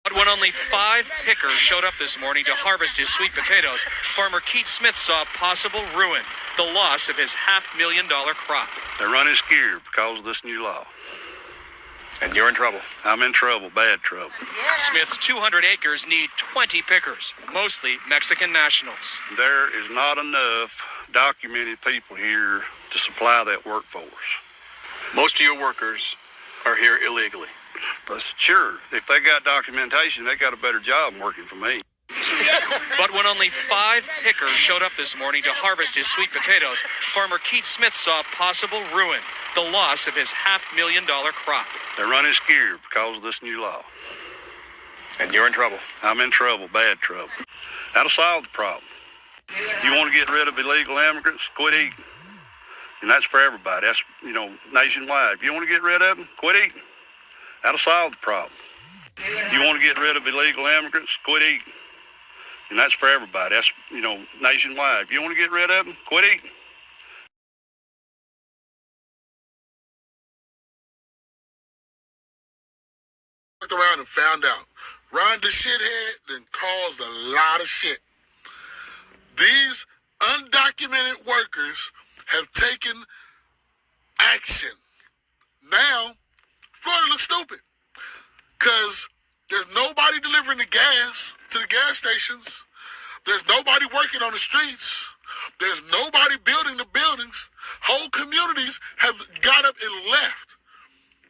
But when only 5 pickers showed up this morning to harvest his sweet potatoes, farmer Keith Smith saw possible ruin, the loss of his $500,000 crop. They're running scared because of this new law. And you're in trouble. I'm in trouble, bad trouble. Yeah. Smith's 200 acres need 20 pickers, mostly Mexican nationals. There is not enough documented people here to supply that workforce. Most of your workers are here illegally. But sure, if they got documentation, they got a better job working for me. But when only 5 pickers showed up this morning to harvest his sweet potatoes, farmer Keith Smith saw possible ruin, the loss of his $500,000 crop. They're running scared because of this new law. And you're in trouble. I'm in trouble, bad trouble. That'll solve the problem. You want to get rid of illegal immigrants, quit eating. And that's for everybody. That's, nationwide. If you want to get rid of them, quit eating. That'll solve the problem. You want to get rid of illegal immigrants, quit eating. And that's for everybody. That's, nationwide. If you want to get rid of them, quit eating. Looked around and found out. Ron the shithead then caused a lot of shit. These undocumented workers have taken action. Now, Florida looks stupid because there's nobody delivering the gas to the gas stations. There's nobody working on the streets. There's nobody building the buildings. Whole communities have got up and left.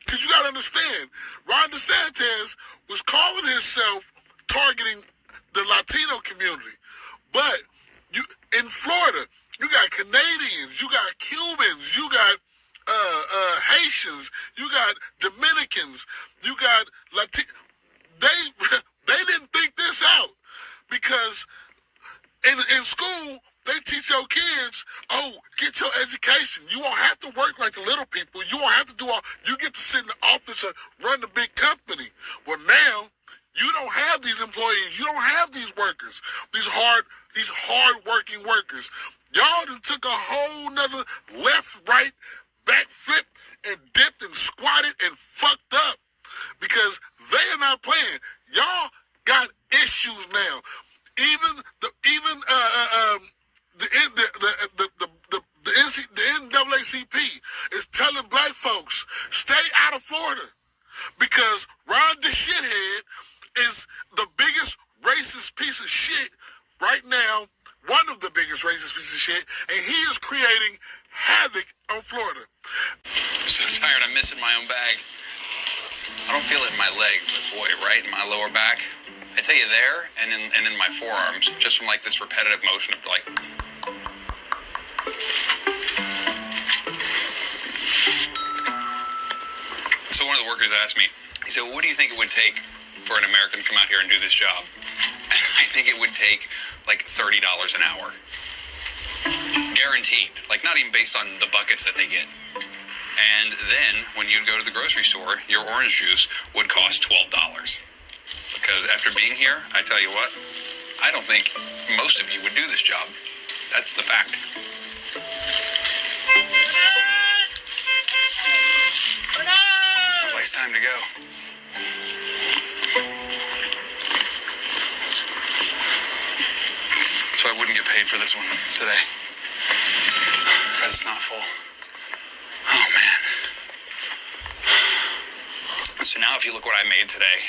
Because you got to understand, Ron DeSantis was calling himself targeting the Latino community. But in Florida, you got Canadians, you got Cubans, you got Haitians, you got Dominicans, you got They didn't think this out because in school they teach your kids, get your education. You won't have to work like the little people. You won't have to do all. You get to sit in the office and run the big company. Well, now you don't have these employees. You don't have these workers. These hard-working workers. Y'all done took a whole nother left, right, back flip and dipped and squatted and fucked up because they are not playing. Y'all got issues now. The NAACP is telling black folks stay out of Florida because Ron the shithead is the biggest racist piece of shit right now. One of the biggest racist pieces of shit, and he is creating havoc on Florida. I'm so tired, I'm missing my own bag. I don't feel it in my leg, but boy, right in my lower back. I tell you there, and in my forearms, just from like this repetitive motion of like. So one of the workers asked me, he said, well, what do you think it would take for an American to come out here and do this job? And I think it would take like $30 an hour. Guaranteed. Like not even based on the buckets that they get. And then when you'd go to the grocery store, your orange juice would cost $12. Because after being here, I tell you what, I don't think most of you would do this job. That's the fact. Sounds like it's time to go. So I wouldn't get paid for this one today. Because it's not full. Oh, man. So now if you look what I made today,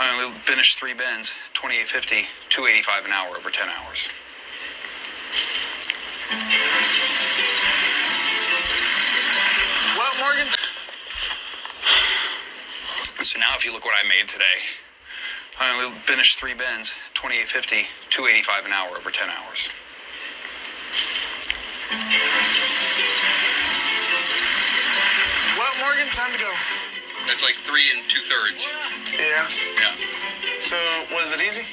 I only finished 3 bins, $28.50, $2.85 an hour over 10 hours. What, Morgan? So now if you look what I made today, I only finished 3 bins, $28.50, $2.85 an hour over 10 hours. What, Morgan? Time to go. That's like 3 2/3. Yeah. Yeah. So, was it easy?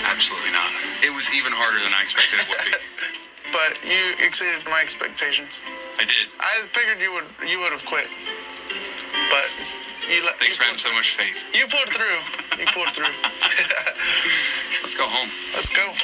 Absolutely not. It was even harder than I expected it would be. But you exceeded my expectations. I did. I figured you would have quit. But Thanks for having so much faith. You pulled through. You pulled through. Let's go home. Let's go.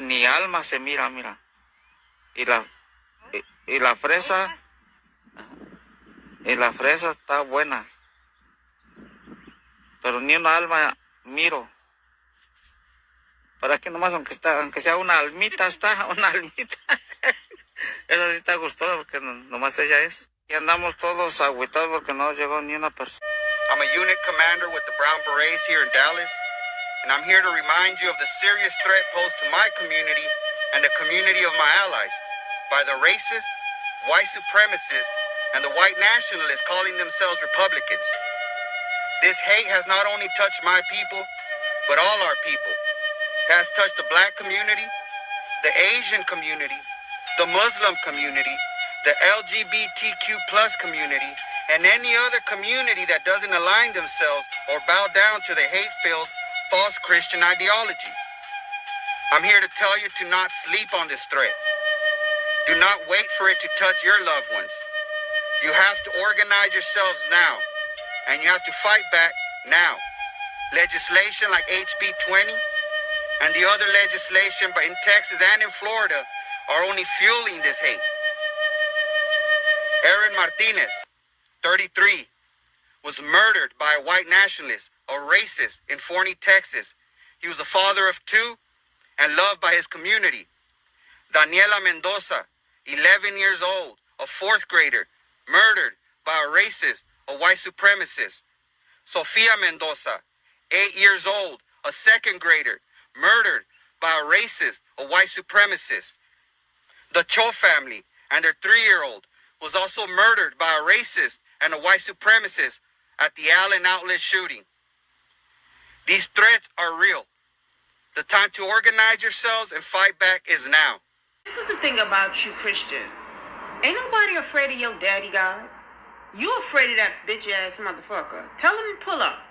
ni alma se mira, mira. Y la fresa está buena. Pero ni una alma miro. Para aquí nomás, aunque sea una almita, está una almita. Esa sí está gustosa porque nomás ella es. Y andamos todos agüitados porque no llegó ni una persona. I'm a unit commander with the Brown Berets here in Dallas, and I'm here to remind you of the serious threat posed to my community and the community of my allies by the racist, white supremacists, and the white nationalists calling themselves Republicans. This hate has not only touched my people, but all our people. It has touched the black community, the Asian community, the Muslim community, the LGBTQ plus community, and any other community that doesn't align themselves or bow down to the hate-filled, false Christian ideology. I'm here to tell you to not sleep on this threat. Do not wait for it to touch your loved ones. You have to organize yourselves now, and you have to fight back now. Legislation like HB 20 and the other legislation in Texas and in Florida are only fueling this hate. Aaron Martinez, 33, was murdered by a white nationalist, a racist, in Forney, Texas. He was a father of two and loved by his community. Daniela Mendoza, 11 years old, a fourth grader, murdered by a racist, a white supremacist. Sofia Mendoza, 8 years old, a second grader, murdered by a racist, a white supremacist. The Cho family and their 3-year-old was also murdered by a racist and a white supremacist at the Allen Outlet shooting. These threats are real. The time to organize yourselves and fight back is now. This is the thing about you Christians. Ain't nobody afraid of your daddy God. You afraid of that bitch ass motherfucker. Tell him to pull up.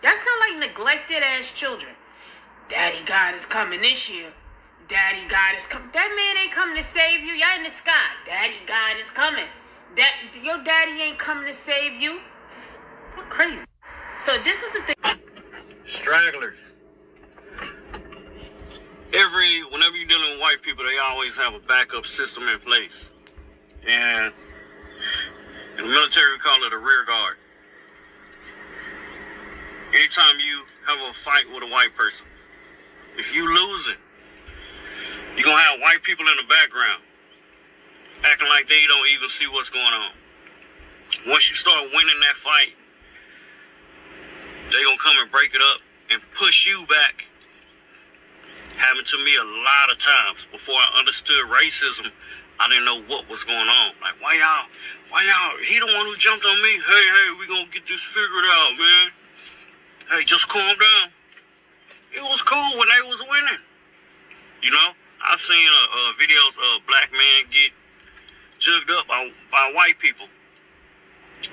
Y'all sound like neglected ass children. Daddy God is coming this year. Daddy God is coming. That man ain't coming to save you. Y'all in the sky. Daddy God is coming. Your daddy ain't coming to save you. You're crazy. So this is the thing. Stragglers. Whenever you're dealing with white people, they always have a backup system in place. And in the military, we call it a rear guard. Anytime you have a fight with a white person, if you lose it, you're going to have white people in the background acting like they don't even see what's going on. Once you start winning that fight, they're going to come and break it up and push you back. Happened to me a lot of times. Before I understood racism, I didn't know what was going on. Like, why y'all, he the one who jumped on me. Hey, we gonna get this figured out, man. Hey, just calm down. It was cool when they was winning. You know, I've seen videos of black men get jugged up by white people.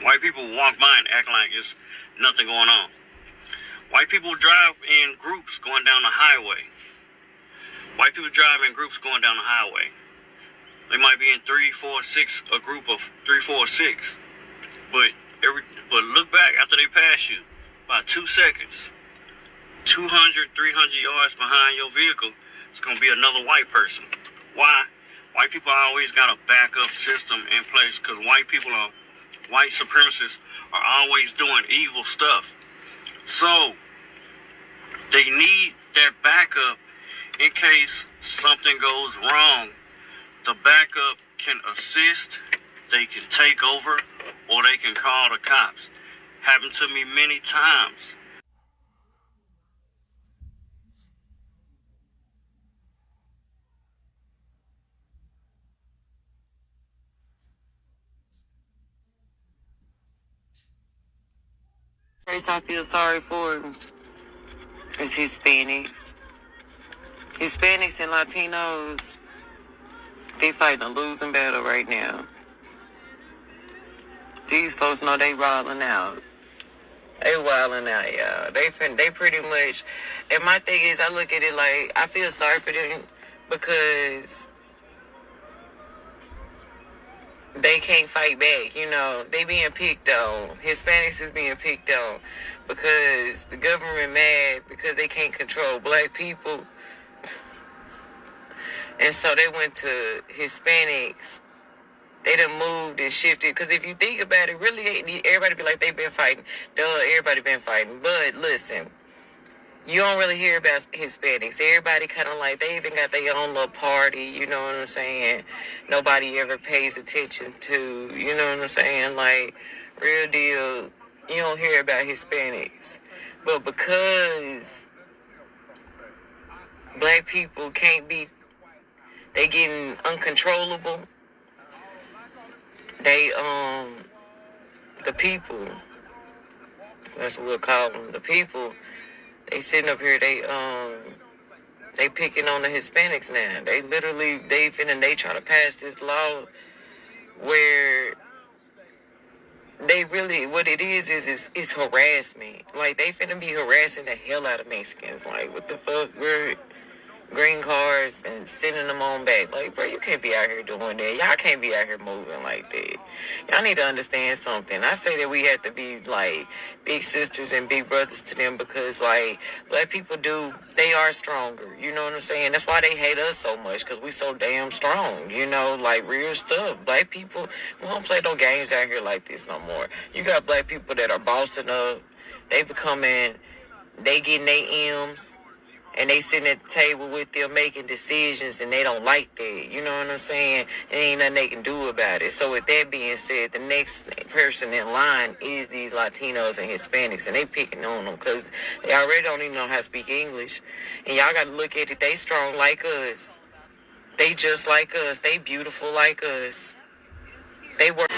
White people walk by and act like it's nothing going on. White people drive in groups going down the highway. White people drive in groups going down the highway. They might be in 3, 4, 6, a group of 3, 4, 6. But look back after they pass you, about 2 seconds, 200, 300 yards behind your vehicle, it's going to be another white person. Why? White people always got a backup system in place because white supremacists are always doing evil stuff. So they need that backup in case something goes wrong. The backup can assist, they can take over, or they can call the cops. Happened to me many times. Race I feel sorry for is Hispanics. Hispanics and Latinos, they fighting a losing battle right now. These folks know they wilding out. They wilding out, y'all. They pretty much, and my thing is, I look at it like, I feel sorry for them because they can't fight back, you know. They being picked on. Hispanics is being picked on because the government mad because they can't control black people. And so they went to Hispanics. They done moved and shifted. Because if you think about it, really, everybody be like, they been fighting. Duh, everybody been fighting. But listen, you don't really hear about Hispanics. Everybody kind of like, they even got their own little party, you know what I'm saying? Nobody ever pays attention to, you know what I'm saying? Like, real deal, you don't hear about Hispanics. But because black people can't be, they getting uncontrollable, they, the people, that's what we'll call them, the people, they sitting up here, they picking on the Hispanics now. They literally, they trying to pass this law where they really, what it is it's harassment. Like, they finna be harassing the hell out of Mexicans. Like, what the fuck? We're green cards and sending them on back. Like, bro, you can't be out here doing that. Y'all can't be out here moving like that. Y'all need to understand something. I say that we have to be, like, big sisters and big brothers to them because, like, black people they are stronger. You know what I'm saying? That's why they hate us so much, because we so damn strong. You know, like, real stuff. Black people, we don't play no games out here like this no more. You got black people that are bossing up. They getting their M's. And they sitting at the table with them making decisions, and they don't like that. You know what I'm saying? And ain't nothing they can do about it. So with that being said, the next person in line is these Latinos and Hispanics, and they picking on them because they already don't even know how to speak English. And y'all got to look at it. They strong like us. They just like us. They beautiful like us. They work.